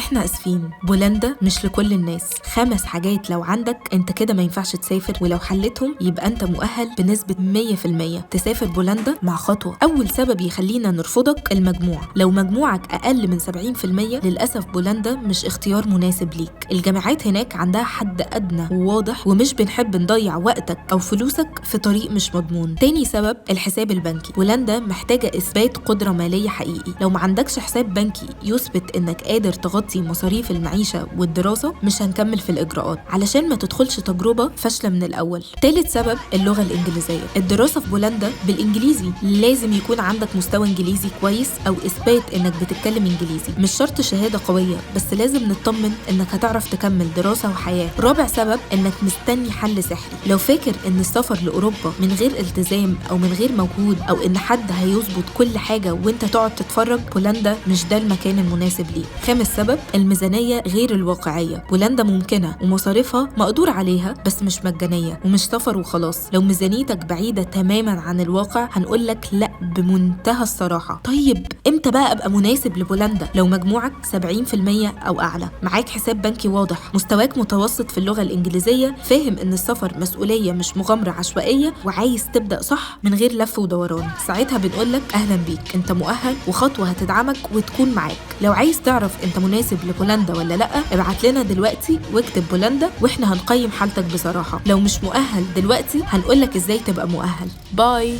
احنا اسفين، بولندا مش لكل الناس. 5 حاجات لو عندك انت كده ما ينفعش تسافر، ولو حلتهم يبقى انت مؤهل بنسبة 100% تسافر بولندا مع خطوة. اول سبب يخلينا نرفضك المجموع. لو مجموعك اقل من 70% للأسف بولندا مش اختيار مناسب ليك. الجامعات هناك عندها حد ادنى وواضح، ومش بنحب نضيع وقتك او فلوسك في طريق مش مضمون. تاني سبب الحساب البنكي. بولندا محتاجة اثبات قدرة مالية حقيقي. لو ما عندكش حساب بنكي يثبت انك قادر تغطي مصاريف المعيشة والدراسة مش هنكمل في الإجراءات، علشان ما تدخلش تجربة فاشلة من الأول. ثالث سبب اللغة الإنجليزية. الدراسة في بولندا بالإنجليزي، لازم يكون عندك مستوى إنجليزي كويس أو إثبات إنك بتتكلم إنجليزي. مش شرط شهادة قوية، بس لازم نطمن إنك هتعرف تكمل دراسة وحياة. رابع سبب إنك مستني حل سحري. لو فاكر إن السفر لأوروبا من غير التزام أو من غير مجهود، أو إن حد هيظبط كل حاجة وإنت تقعد تتفرج، بولندا مش ده المكان المناسب ليك. خامس سبب الميزانية غير الواقعية. بولندا ممكنة ومصاريفها مقدور عليها، بس مش مجانية ومش سفر وخلاص. لو ميزانيتك بعيدة تماما عن الواقع هنقولك لا بمنتهى الصراحة. طيب امتى بقى ابقى مناسب لبولندا؟ لو مجموعك 70% او اعلى، معاك حساب بنكي واضح، مستواك متوسط في اللغة الانجليزية، فاهم ان السفر مسؤولية مش مغامرة عشوائية، وعايز تبدأ صح من غير لف ودوران، ساعتها بنقولك اهلا بيك، انت مؤهل وخطوة هتدعمك وتكون معاك. لو عايز تعرف انت مناسب لبولندا ولا لا، ابعت لنا دلوقتي واكتب بولندا واحنا هنقيم حالتك بصراحة. لو مش مؤهل دلوقتي هنقولك ازاي تبقى مؤهل. باي.